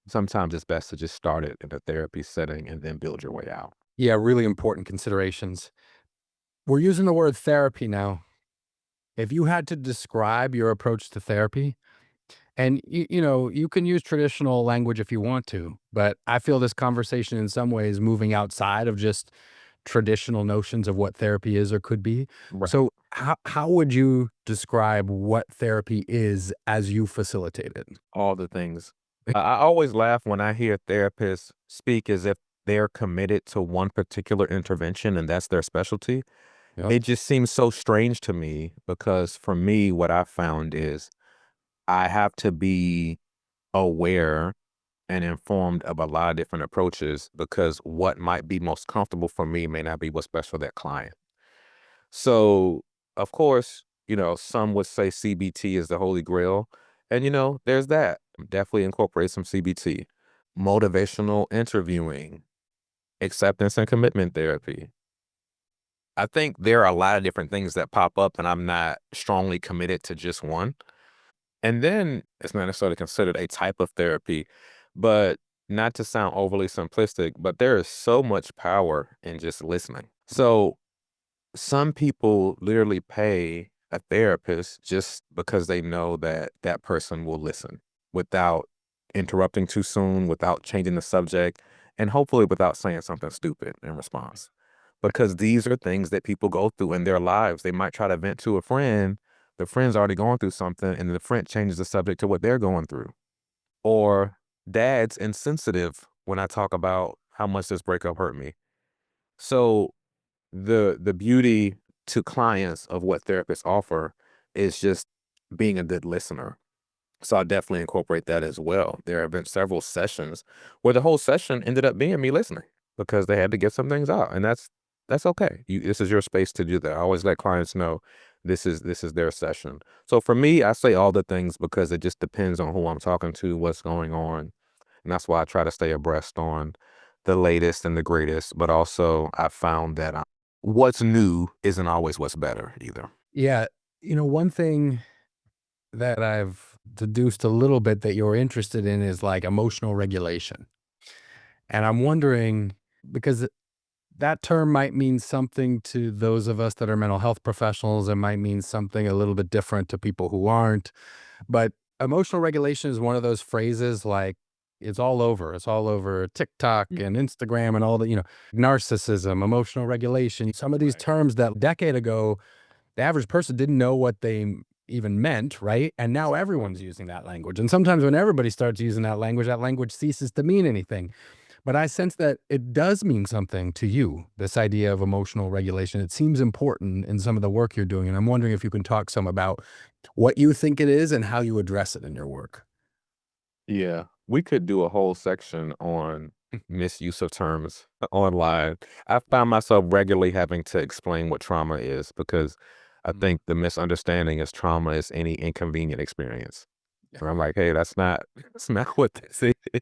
B: sometimes it's best to just start it in a therapy setting and then build your way out.
A: Yeah, really important considerations. We're using the word therapy now. If you had to describe your approach to therapy, and you can use traditional language if you want to, but I feel this conversation in some ways moving outside of just traditional notions of what therapy is or could be.
B: Right.
A: So how would you describe what therapy is as you facilitate it?
B: All the things. I always laugh when I hear therapists speak as if they're committed to one particular intervention and that's their specialty.
A: Yep.
B: It just seems so strange to me because for me, what I found is I have to be aware and informed of a lot of different approaches because what might be most comfortable for me may not be what's best for that client. So Of course, some would say CBT is the holy grail. And, there's that. Definitely incorporate some CBT. Motivational interviewing, acceptance and commitment therapy. I think there are a lot of different things that pop up, and I'm not strongly committed to just one. And then it's not necessarily considered a type of therapy, but not to sound overly simplistic, but there is so much power in just listening. So some people literally pay a therapist just because they know that that person will listen without interrupting too soon, without changing the subject, and hopefully without saying something stupid in response. Because these are things that people go through in their lives. They might try to vent to a friend, the friend's already going through something, and the friend changes the subject to what they're going through. Or dad's insensitive when I talk about how much this breakup hurt me. So the beauty to clients of what therapists offer is just being a good listener. So I definitely incorporate that as well. There have been several sessions where the whole session ended up being me listening because they had to get some things out, and that's okay. This is your space to do that. I always let clients know this is their session. So for me, I say all the things because it just depends on who I'm talking to, what's going on, and that's why I try to stay abreast on the latest and the greatest. But also, I found that what's new isn't always what's better either.
A: Yeah. One thing that I've deduced a little bit that you're interested in is like emotional regulation. And I'm wondering because that term might mean something to those of us that are mental health professionals. It might mean something a little bit different to people who aren't. But emotional regulation is one of those phrases like it's all over. It's all over TikTok and Instagram and all the, narcissism, emotional regulation. Some of these
B: Right.
A: terms that a decade ago, the average person didn't know what they even meant, right? And now everyone's using that language. And sometimes when everybody starts using that language ceases to mean anything. But I sense that it does mean something to you, this idea of emotional regulation. It seems important in some of the work you're doing. And I'm wondering if you can talk some about what you think it is and how you address it in your work.
B: Yeah, we could do a whole section on misuse of terms online. I found myself regularly having to explain what trauma is because I
A: Mm.
B: think the misunderstanding is trauma is any inconvenient experience.
A: Yeah.
B: And I'm like, hey, that's not that's not what this is.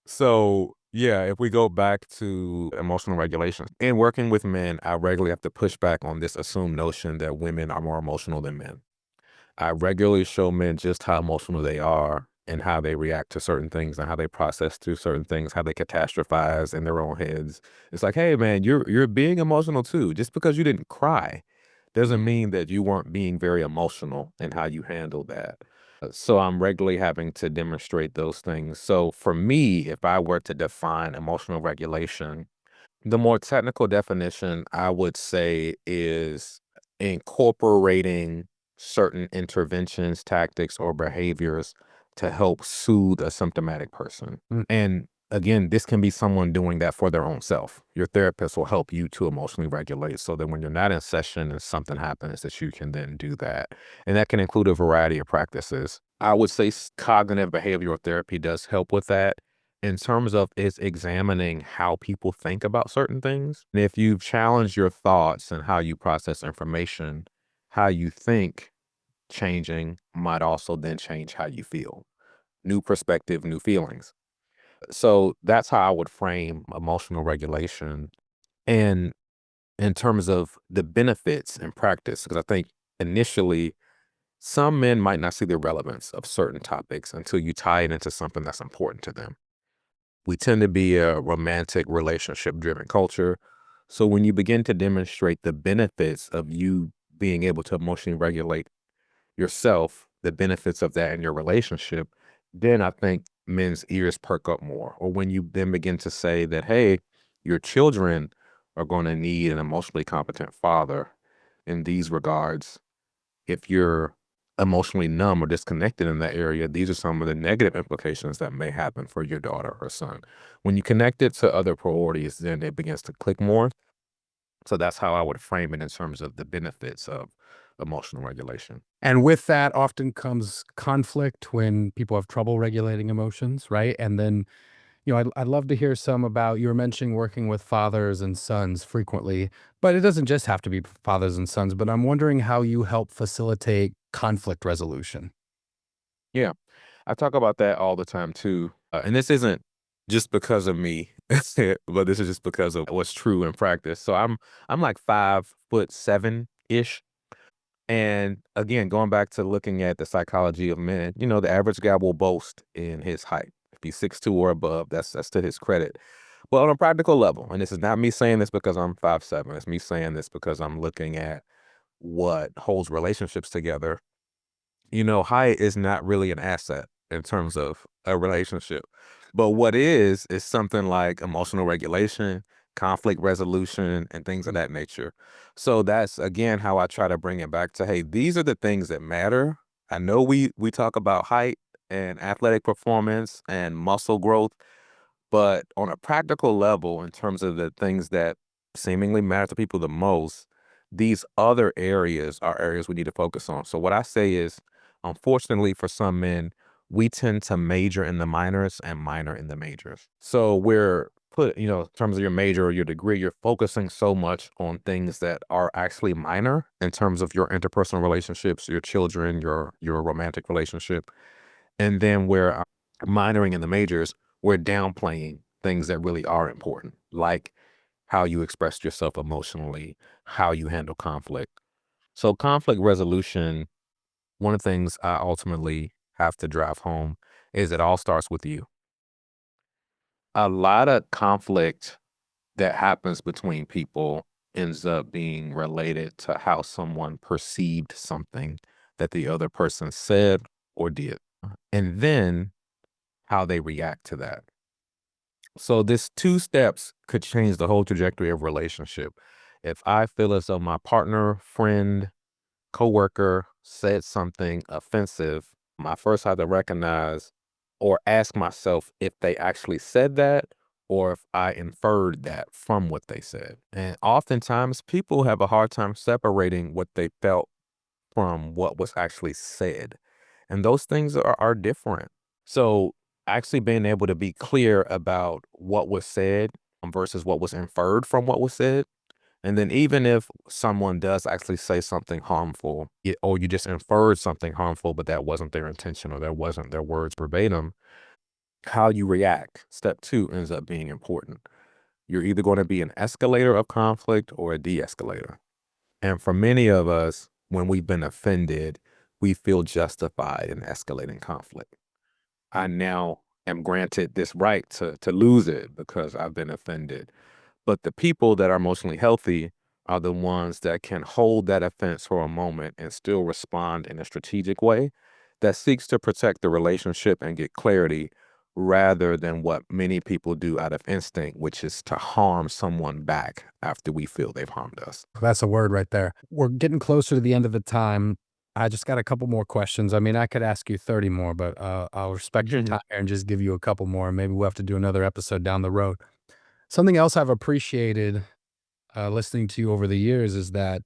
B: So yeah, if we go back to emotional regulation in working with men, I regularly have to push back on this assumed notion that women are more emotional than men. I regularly show men just how emotional they are and how they react to certain things and how they process through certain things, how they catastrophize in their own heads. It's like, hey man, you're being emotional too. Just because you didn't cry doesn't mean that you weren't being very emotional in how you handled that. So I'm regularly having to demonstrate those things. So for me, if I were to define emotional regulation, the more technical definition I would say is incorporating certain interventions, tactics, or behaviors to help soothe a symptomatic person.
A: Mm.
B: And again, this can be someone doing that for their own self. Your therapist will help you to emotionally regulate so that when you're not in session and something happens, that you can then do that. And that can include a variety of practices. I would say cognitive behavioral therapy does help with that in terms of it's examining how people think about certain things. And if you've challenged your thoughts and how you process information, how you think changing might also then change how you feel. New perspective, new feelings. So that's how I would frame emotional regulation. And in terms of the benefits in practice, because I think initially some men might not see the relevance of certain topics until you tie it into something that's important to them. We tend to be a romantic relationship driven culture. So when you begin to demonstrate the benefits of you being able to emotionally regulate yourself, the benefits of that in your relationship, then I think men's ears perk up more. Or when you then begin to say that, hey, your children are going to need an emotionally competent father in these regards, if you're emotionally numb or disconnected in that area, these are some of the negative implications that may happen for your daughter or son. When you connect it to other priorities, then it begins to click more. So that's how I would frame it in terms of the benefits of emotional regulation.
A: And with that often comes conflict when people have trouble regulating emotions, right? And then I'd love to hear some about you were mentioning working with fathers and sons frequently, but it doesn't just have to be fathers and sons, but I'm wondering how you help facilitate conflict resolution.
B: Yeah, I talk about that all the time too. And this isn't just because of me, but this is just because of what's true in practice. So I'm like 5'7" ish. And again, going back to looking at the psychology of men, the average guy will boast in his height. If he's 6'2" or above, that's to his credit. But on a practical level, and this is not me saying this because I'm 5'7", it's me saying this because I'm looking at what holds relationships together. Height is not really an asset in terms of a relationship. But what is something like emotional regulation, conflict resolution, and things of that nature. So that's again how I try to bring it back to, hey, these are the things that matter. I know we talk about height and athletic performance and muscle growth, but on a practical level, in terms of the things that seemingly matter to people the most, these other areas are areas we need to focus on. So what I say is, unfortunately for some men, we tend to major in the minors and minor in the majors. So we're put, in terms of your major or your degree, you're focusing so much on things that are actually minor in terms of your interpersonal relationships, your children, your romantic relationship. And then we're minoring in the majors, we're downplaying things that really are important, like how you express yourself emotionally, how you handle conflict. So, conflict resolution, one of the things I ultimately have to drive home is it all starts with you. A lot of conflict that happens between people ends up being related to how someone perceived something that the other person said or did. And then how they react to that. So this 2 steps could change the whole trajectory of relationship. If I feel as though my partner, friend, coworker said something offensive, I first have to recognize or ask myself if they actually said that or if I inferred that from what they said. And oftentimes people have a hard time separating what they felt from what was actually said. And those things are different. So actually being able to be clear about what was said versus what was inferred from what was said. And then even if someone does actually say something harmful, or you just inferred something harmful, but that wasn't their intention or that wasn't their words verbatim, how you react, step two, ends up being important. You're either going to be an escalator of conflict or a de-escalator. And for many of us, when we've been offended, we feel justified in escalating conflict. I now am granted this right to lose it because I've been offended. But the people that are emotionally healthy are the ones that can hold that offense for a moment and still respond in a strategic way that seeks to protect the relationship and get clarity rather than what many people do out of instinct, which is to harm someone back after we feel they've harmed us.
A: That's a word right there. We're getting closer to the end of the time. I just got a couple more questions. I mean, I could ask you 30 more, but I'll respect your time here and just give you a couple more. Maybe we'll have to do another episode down the road. Something else I've appreciated listening to you over the years is that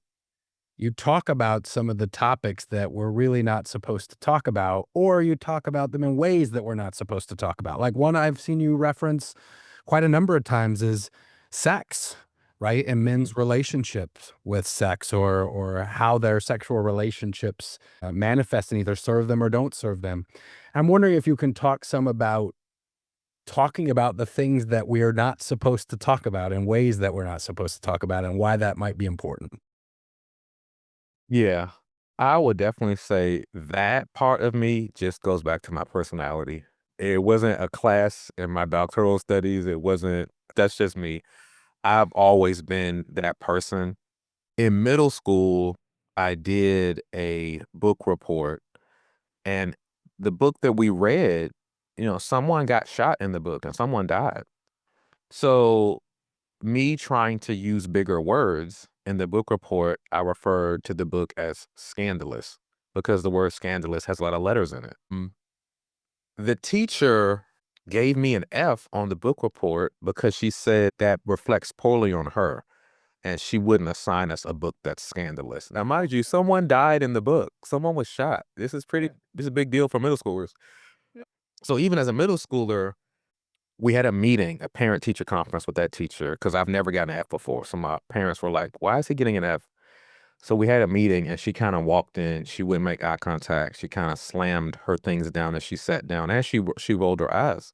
A: you talk about some of the topics that we're really not supposed to talk about, or you talk about them in ways that we're not supposed to talk about. Like one I've seen you reference quite a number of times is sex, right? And men's relationships with sex or how their sexual relationships manifest and either serve them or don't serve them. I'm wondering if you can talk some about talking about the things that we are not supposed to talk about in ways that we're not supposed to talk about and why that might be important.
B: Yeah, I would definitely say that part of me just goes back to my personality. It wasn't a class in my doctoral studies. It wasn't, that's just me. I've always been that person. In middle school, I did a book report, and the book that we read, someone got shot in the book and someone died. So me trying to use bigger words in the book report, I referred to the book as scandalous because the word scandalous has a lot of letters in it. The teacher gave me an F on the book report because she said that reflects poorly on her and she wouldn't assign us a book that's scandalous. Now, mind you, someone died in the book. Someone was shot. This is a big deal for middle schoolers. So even as a middle schooler, we had a meeting, a parent-teacher conference with that teacher, because I've never gotten an F before. So my parents were like, "Why is he getting an F?" So we had a meeting, and she kind of walked in. She wouldn't make eye contact. She kind of slammed her things down as she sat down, and she rolled her eyes.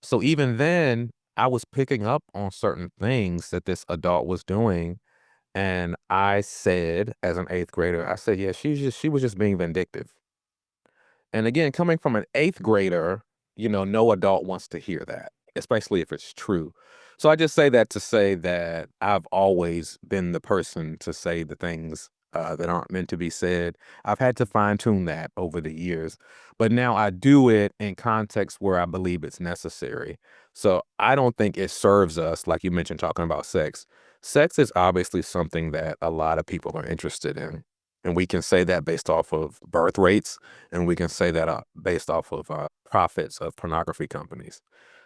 B: So even then, I was picking up on certain things that this adult was doing, and I said, as an eighth grader, I said, "Yeah, she was just being vindictive." And again, coming from an eighth grader, no adult wants to hear that, especially if it's true. So I just say that to say that I've always been the person to say the things that aren't meant to be said. I've had to fine tune that over the years, but now I do it in context where I believe it's necessary. So I don't think it serves us, like you mentioned, talking about sex. Sex is obviously something that a lot of people are interested in. And we can say that based off of birth rates, and we can say that based off of profits of pornography companies.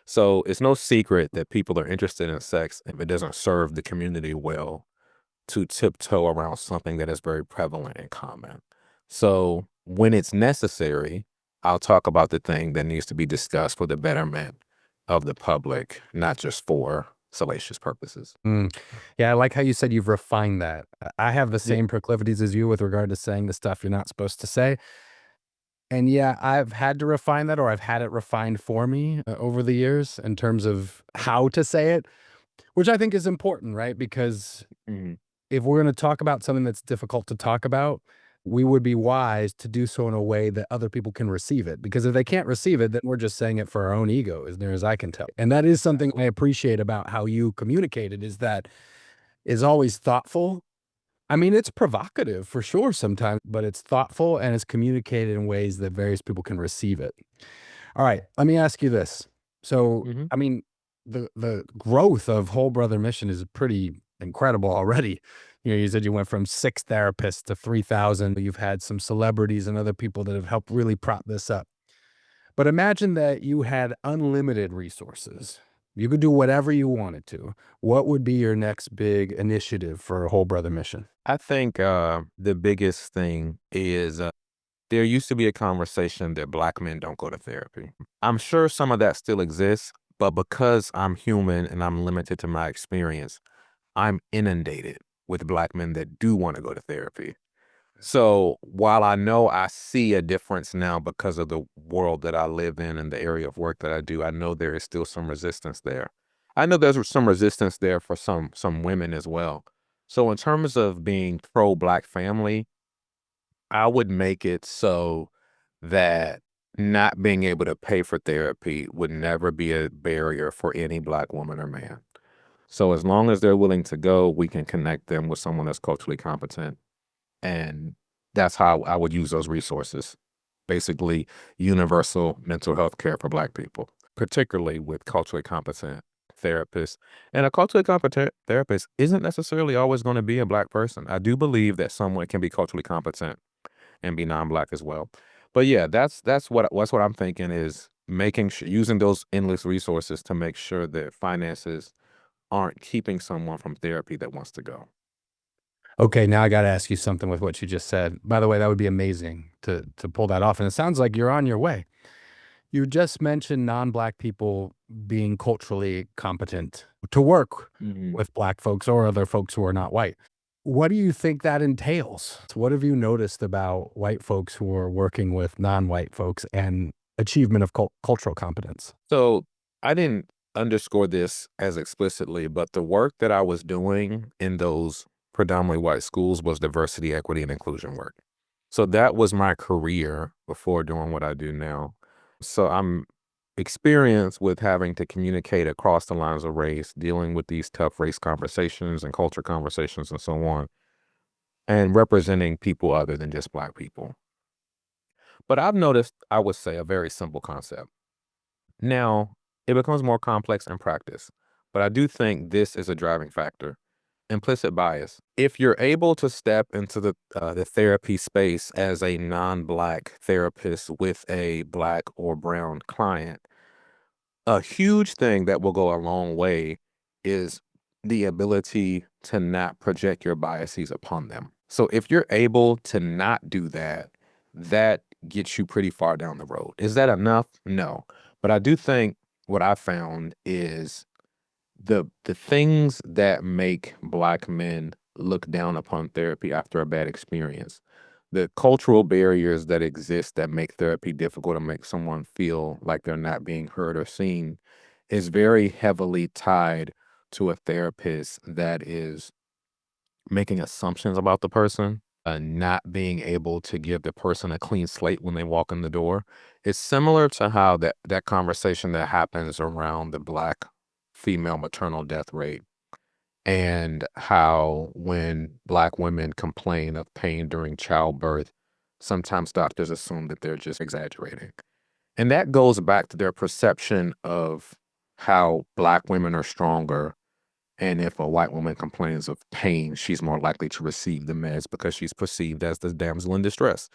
B: So it's no secret that people are interested in sex if it doesn't serve the community well to tiptoe around something that is very prevalent and common. So when it's necessary, I'll talk about the thing that needs to be discussed for the betterment of the public, not just for salacious purposes.
A: Mm. Yeah, I like how you said you've refined that. I have the
B: Yeah.
A: same proclivities as you with regard to saying the stuff you're not supposed to say. And yeah, I've had to refine that or I've had it refined for me over the years in terms of how to say it, which I think is important, right? Because
B: Mhm.
A: if we're going to talk about something that's difficult to talk about, we would be wise to do so in a way that other people can receive it. Because if they can't receive it, then we're just saying it for our own ego, as near as I can tell. And that is something I appreciate about how you communicated is that is always thoughtful. I mean, it's provocative for sure sometimes, but it's thoughtful and it's communicated in ways that various people can receive it. All right, let me ask you this. So,
B: Mhm.
A: I mean, the growth of Whole Brother Mission is pretty incredible already. You said you went from 6 therapists to 3,000. You've had some celebrities and other people that have helped really prop this up. But imagine that you had unlimited resources. You could do whatever you wanted to. What would be your next big initiative for Whole Brother Mission?
B: I think the biggest thing is there used to be a conversation that black men don't go to therapy. I'm sure some of that still exists, but because I'm human and I'm limited to my experience, I'm inundated with black men that do want to go to therapy. So while I know I see a difference now because of the world that I live in and the area of work that I do, I know there is still some resistance there. I know there's some resistance there for some women as well. So in terms of being pro black family, I would make it so that not being able to pay for therapy would never be a barrier for any black woman or man. So as long as they're willing to go, we can connect them with someone that's culturally competent. And that's how I would use those resources. Basically, universal mental health care for black people, particularly with culturally competent therapists. And a culturally competent therapist isn't necessarily always going to be a black person. I do believe that someone can be culturally competent and be non-black as well. But yeah, that's what I'm thinking is making sure using those endless resources to make sure that finances aren't keeping someone from therapy that wants to go.
A: Okay, now I gotta ask you something with what you just said. By the way, that would be amazing to pull that off, and it sounds like you're on your way. You just mentioned non-black people being culturally competent to work
B: Mhm.
A: with black folks or other folks who are not white. What do you think that entails? What have you noticed about white folks who are working with non-white folks and achievement of cultural competence?
B: So I didn't underscore this as explicitly, but the work that I was doing in those predominantly white schools was diversity, equity, and inclusion work. So that was my career before doing what I do now. So I'm experienced with having to communicate across the lines of race, dealing with these tough race conversations and culture conversations and so on, and representing people other than just black people. But I've noticed, I would say, a very simple concept. Now, it becomes more complex in practice, but I do think this is a driving factor. Implicit bias. If you're able to step into the therapy space as a non-black therapist with a black or brown client, a huge thing that will go a long way is the ability to not project your biases upon them. So if you're able to not do that, that gets you pretty far down the road. Is that enough? No. But I do think what I found is the things that make Black men look down upon therapy after a bad experience, the cultural barriers that exist that make therapy difficult and make someone feel like they're not being heard or seen, is very heavily tied to a therapist that is making assumptions about the person, not being able to give the person a clean slate when they walk in the door. It's similar to how that conversation that happens around the Black female maternal death rate, and how when Black women complain of pain during childbirth, sometimes doctors assume that they're just exaggerating. And that goes back to their perception of how Black women are stronger, and if a white woman complains of pain, she's more likely to receive the meds because she's perceived as the damsel in distress.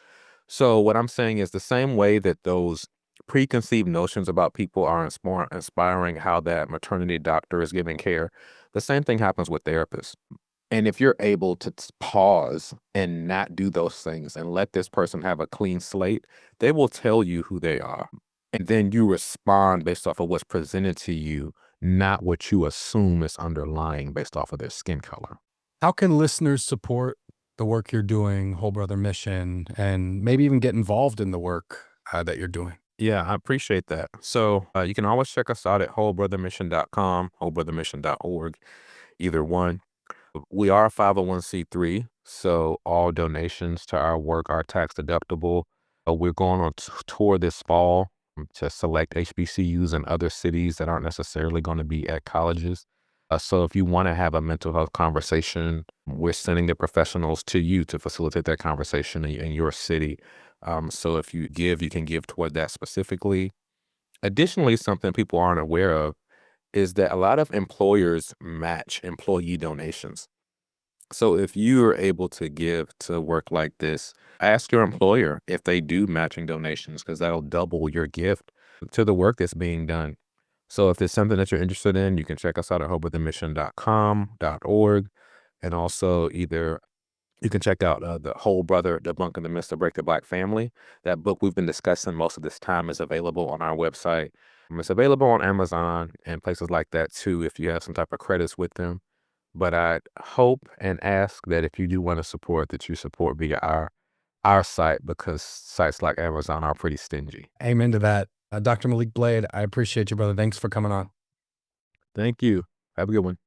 B: So what I'm saying is the same way that those preconceived notions about people are inspiring how that maternity doctor is giving care, the same thing happens with therapists. And if you're able to pause and not do those things and let this person have a clean slate, they will tell you who they are. And then you respond based off of what's presented to you, not what you assume is underlying based off of their skin color.
A: How can listeners support the work you're doing, Whole Brother Mission, and maybe even get involved in the work that you're doing?
B: Yeah, I appreciate that. So you can always check us out at wholebrothermission.com, wholebrothermission.org, either one. We are a 501(c)(3), so all donations to our work are tax deductible. We're going on tour this fall to select HBCUs in other cities that aren't necessarily going to be at colleges. So if you want to have a mental health conversation, we're sending the professionals to you to facilitate that conversation in your city. So if you give, you can give toward that specifically. Additionally, something people aren't aware of is that a lot of employers match employee donations. So if you are able to give to work like this, ask your employer if they do matching donations, because that'll double your gift to the work that's being done. So if it's something that you're interested in, you can check us out at hopeofthemission.com.org. And also either you can check out the Whole Brother Debunking the Myth to Break the Black Family. That book we've been discussing most of this time is available on our website. It's available on Amazon and places like that too if you have some type of credits with them. But I hope and ask that if you do want to support, that you support via our site, because sites like Amazon are pretty stingy.
A: Amen to that. Dr. Maliek Blade, I appreciate you, brother. Thanks for coming on.
B: Thank you. Have a good one.